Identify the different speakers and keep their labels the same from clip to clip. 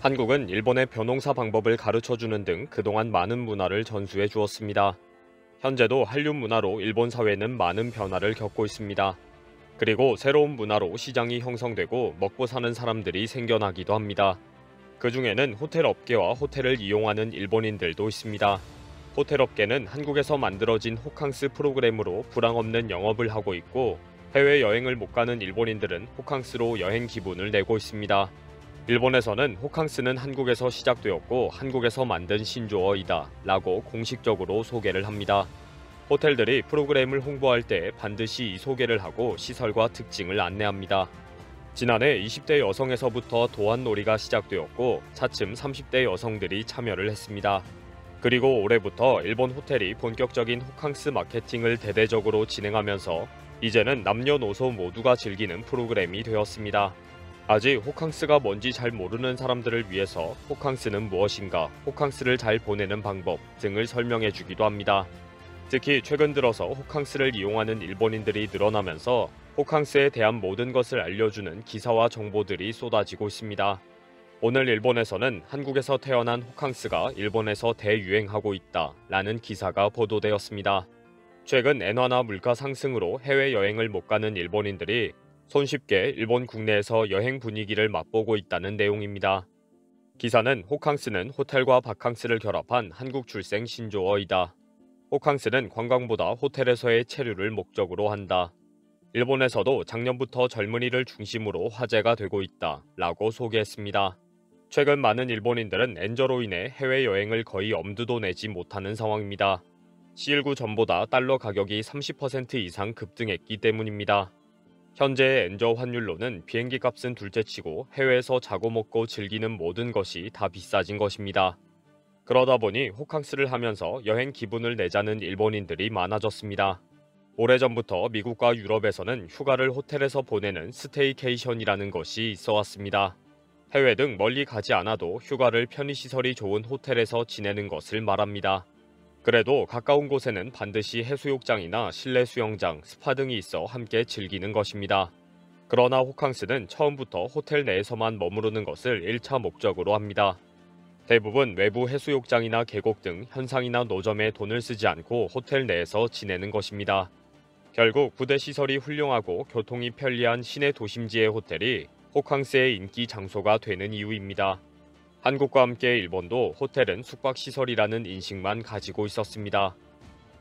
Speaker 1: 한국은 일본의 벼농사 방법을 가르쳐주는 등 그동안 많은 문화를 전수해 주었습니다. 현재도 한류 문화로 일본 사회는 많은 변화를 겪고 있습니다. 그리고 새로운 문화로 시장이 형성되고 먹고 사는 사람들이 생겨나기도 합니다. 그 중에는 호텔 업계와 호텔을 이용하는 일본인들도 있습니다. 호텔 업계는 한국에서 만들어진 호캉스 프로그램으로 불황 없는 영업을 하고 있고, 해외여행을 못 가는 일본인들은 호캉스로 여행 기분을 내고 있습니다. 일본에서는 호캉스는 한국에서 시작되었고 한국에서 만든 신조어이다 라고 공식적으로 소개를 합니다. 호텔들이 프로그램을 홍보할 때 반드시 이 소개를 하고 시설과 특징을 안내합니다. 지난해 20대 여성에서부터 도안놀이가 시작되었고 차츰 30대 여성들이 참여를 했습니다. 그리고 올해부터 일본 호텔이 본격적인 호캉스 마케팅을 대대적으로 진행하면서 이제는 남녀노소 모두가 즐기는 프로그램이 되었습니다. 아직 호캉스가 뭔지 잘 모르는 사람들을 위해서 호캉스는 무엇인가, 호캉스를 잘 보내는 방법 등을 설명해 주기도 합니다. 특히 최근 들어서 호캉스를 이용하는 일본인들이 늘어나면서 호캉스에 대한 모든 것을 알려주는 기사와 정보들이 쏟아지고 있습니다. 오늘 일본에서는 한국에서 태어난 호캉스가 일본에서 대유행하고 있다 라는 기사가 보도되었습니다. 최근 엔화나 물가 상승으로 해외여행을 못 가는 일본인들이 손쉽게 일본 국내에서 여행 분위기를 맛보고 있다는 내용입니다. 기사는 호캉스는 호텔과 바캉스를 결합한 한국 출생 신조어이다. 호캉스는 관광보다 호텔에서의 체류를 목적으로 한다. 일본에서도 작년부터 젊은이를 중심으로 화제가 되고 있다 라고 소개했습니다. 최근 많은 일본인들은 엔저로 인해 해외여행을 거의 엄두도 내지 못하는 상황입니다. C19 전보다 달러 가격이 30% 이상 급등했기 때문입니다. 현재의 엔저 환율로는 비행기 값은 둘째치고 해외에서 자고 먹고 즐기는 모든 것이 다 비싸진 것입니다. 그러다 보니 호캉스를 하면서 여행 기분을 내자는 일본인들이 많아졌습니다. 오래전부터 미국과 유럽에서는 휴가를 호텔에서 보내는 스테이케이션이라는 것이 있어 왔습니다. 해외 등 멀리 가지 않아도 휴가를 편의시설이 좋은 호텔에서 지내는 것을 말합니다. 그래도 가까운 곳에는 반드시 해수욕장이나 실내 수영장, 스파 등이 있어 함께 즐기는 것입니다. 그러나 호캉스는 처음부터 호텔 내에서만 머무르는 것을 1차 목적으로 합니다. 대부분 외부 해수욕장이나 계곡 등 현상이나 노점에 돈을 쓰지 않고 호텔 내에서 지내는 것입니다. 결국 부대시설이 훌륭하고 교통이 편리한 시내 도심지의 호텔이 호캉스의 인기 장소가 되는 이유입니다. 한국과 함께 일본도 호텔은 숙박시설이라는 인식만 가지고 있었습니다.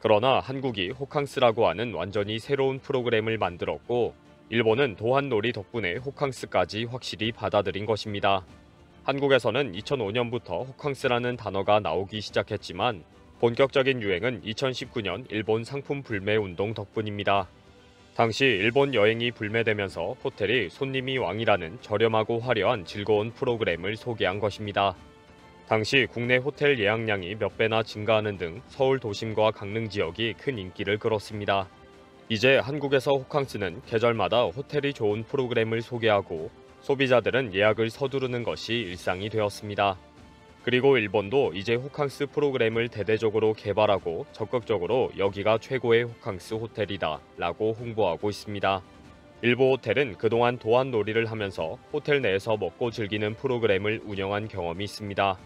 Speaker 1: 그러나 한국이 호캉스라고 하는 완전히 새로운 프로그램을 만들었고 일본은 도한놀이 덕분에 호캉스까지 확실히 받아들인 것입니다. 한국에서는 2005년부터 호캉스라는 단어가 나오기 시작했지만 본격적인 유행은 2019년 일본 상품 불매 운동 덕분입니다. 당시 일본 여행이 불매되면서 호텔이 손님이 왕이라는 저렴하고 화려한 즐거운 프로그램을 소개한 것입니다. 당시 국내 호텔 예약량이 몇 배나 증가하는 등 서울 도심과 강릉 지역이 큰 인기를 끌었습니다. 이제 한국에서 호캉스는 계절마다 호텔이 좋은 프로그램을 소개하고 소비자들은 예약을 서두르는 것이 일상이 되었습니다. 그리고 일본도 이제 호캉스 프로그램을 대대적으로 개발하고 적극적으로 여기가 최고의 호캉스 호텔이다 라고 홍보하고 있습니다. 일부 호텔은 그동안 도안놀이를 하면서 호텔 내에서 먹고 즐기는 프로그램을 운영한 경험이 있습니다.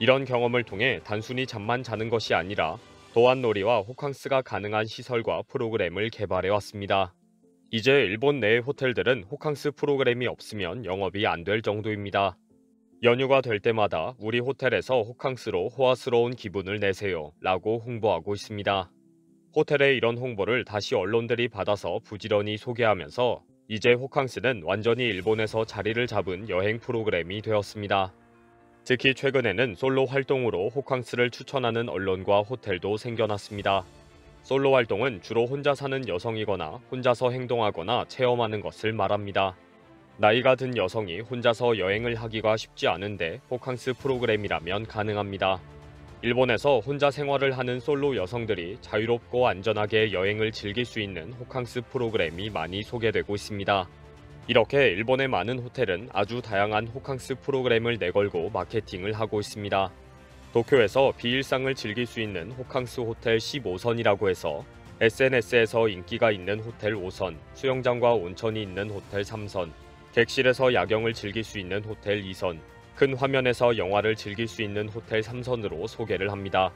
Speaker 1: 이런 경험을 통해 단순히 잠만 자는 것이 아니라 도안놀이와 호캉스가 가능한 시설과 프로그램을 개발해왔습니다. 이제 일본 내 호텔들은 호캉스 프로그램이 없으면 영업이 안 될 정도입니다. 연휴가 될 때마다 우리 호텔에서 호캉스로 호화스러운 기분을 내세요 라고 홍보하고 있습니다. 호텔의 이런 홍보를 다시 언론들이 받아서 부지런히 소개하면서 이제 호캉스는 완전히 일본에서 자리를 잡은 여행 프로그램이 되었습니다. 특히 최근에는 솔로 활동으로 호캉스를 추천하는 언론과 호텔도 생겨났습니다. 솔로 활동은 주로 혼자 사는 여성이거나 혼자서 행동하거나 체험하는 것을 말합니다. 나이가 든 여성이 혼자서 여행을 하기가 쉽지 않은데 호캉스 프로그램이라면 가능합니다. 일본에서 혼자 생활을 하는 솔로 여성들이 자유롭고 안전하게 여행을 즐길 수 있는 호캉스 프로그램이 많이 소개되고 있습니다. 이렇게 일본의 많은 호텔은 아주 다양한 호캉스 프로그램을 내걸고 마케팅을 하고 있습니다. 도쿄에서 비일상을 즐길 수 있는 호캉스 호텔 15선이라고 해서 SNS에서 인기가 있는 호텔 5선, 수영장과 온천이 있는 호텔 3선, 객실에서 야경을 즐길 수 있는 호텔 2선, 큰 화면에서 영화를 즐길 수 있는 호텔 3선으로 소개를 합니다.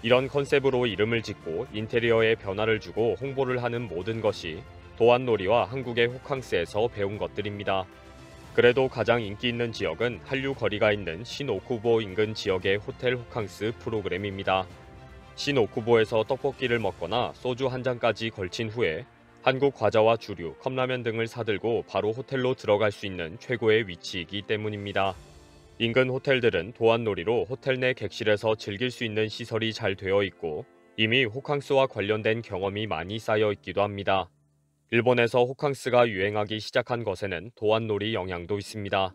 Speaker 1: 이런 컨셉으로 이름을 짓고 인테리어에 변화를 주고 홍보를 하는 모든 것이 도안놀이와 한국의 호캉스에서 배운 것들입니다. 그래도 가장 인기 있는 지역은 한류 거리가 있는 신오쿠보 인근 지역의 호텔 호캉스 프로그램입니다. 신오쿠보에서 떡볶이를 먹거나 소주 한 잔까지 걸친 후에 한국 과자와 주류, 컵라면 등을 사들고 바로 호텔로 들어갈 수 있는 최고의 위치이기 때문입니다. 인근 호텔들은 도안놀이로 호텔 내 객실에서 즐길 수 있는 시설이 잘 되어 있고 이미 호캉스와 관련된 경험이 많이 쌓여 있기도 합니다. 일본에서 호캉스가 유행하기 시작한 것에는 도안놀이 영향도 있습니다.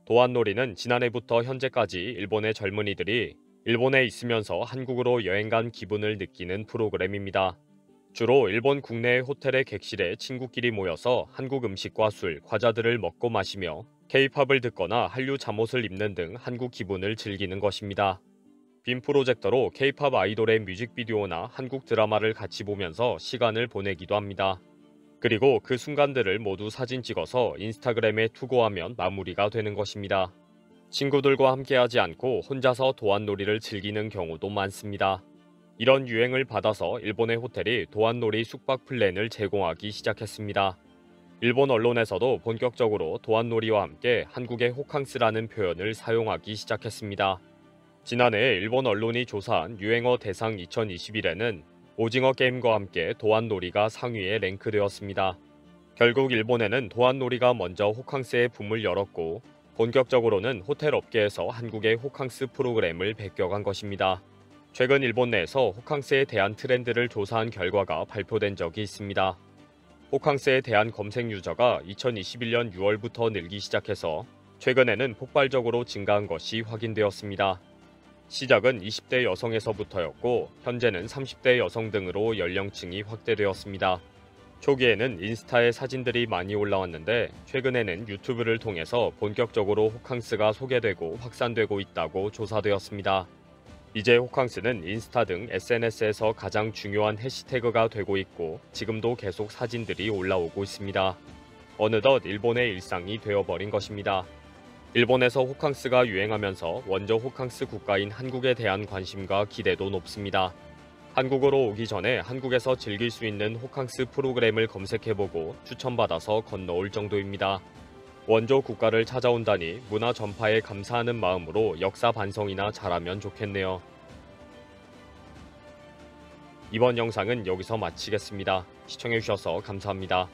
Speaker 1: 도안놀이는 지난해부터 현재까지 일본의 젊은이들이 일본에 있으면서 한국으로 여행 간 기분을 느끼는 프로그램입니다. 주로 일본 국내의 호텔의 객실에 친구끼리 모여서 한국 음식과 술, 과자들을 먹고 마시며 K-팝을 듣거나 한류 잠옷을 입는 등 한국 기분을 즐기는 것입니다. 빔 프로젝터로 K-팝 아이돌의 뮤직비디오나 한국 드라마를 같이 보면서 시간을 보내기도 합니다. 그리고 그 순간들을 모두 사진 찍어서 인스타그램에 투고하면 마무리가 되는 것입니다. 친구들과 함께하지 않고 혼자서 도안놀이를 즐기는 경우도 많습니다. 이런 유행을 받아서 일본의 호텔이 도안놀이 숙박 플랜을 제공하기 시작했습니다. 일본 언론에서도 본격적으로 도안놀이와 함께 한국의 호캉스라는 표현을 사용하기 시작했습니다. 지난해 일본 언론이 조사한 유행어 대상 2021에는 오징어 게임과 함께 도안놀이가 상위에 랭크되었습니다. 결국 일본에는 도안놀이가 먼저 호캉스의 붐을 열었고 본격적으로는 호텔 업계에서 한국의 호캉스 프로그램을 베껴간 것입니다. 최근 일본 내에서 호캉스에 대한 트렌드를 조사한 결과가 발표된 적이 있습니다. 호캉스에 대한 검색 유저가 2021년 6월부터 늘기 시작해서 최근에는 폭발적으로 증가한 것이 확인되었습니다. 시작은 20대 여성에서부터였고 현재는 30대 여성 등으로 연령층이 확대되었습니다. 초기에는 인스타에 사진들이 많이 올라왔는데 최근에는 유튜브를 통해서 본격적으로 호캉스가 소개되고 확산되고 있다고 조사되었습니다. 이제 호캉스는 인스타 등 SNS에서 가장 중요한 해시태그가 되고 있고 지금도 계속 사진들이 올라오고 있습니다. 어느덧 일본의 일상이 되어버린 것입니다. 일본에서 호캉스가 유행하면서 원조 호캉스 국가인 한국에 대한 관심과 기대도 높습니다. 한국으로 오기 전에 한국에서 즐길 수 있는 호캉스 프로그램을 검색해보고 추천받아서 건너올 정도입니다. 원조 국가를 찾아온다니 문화 전파에 감사하는 마음으로 역사 반성이나 잘하면 좋겠네요. 이번 영상은 여기서 마치겠습니다. 시청해주셔서 감사합니다.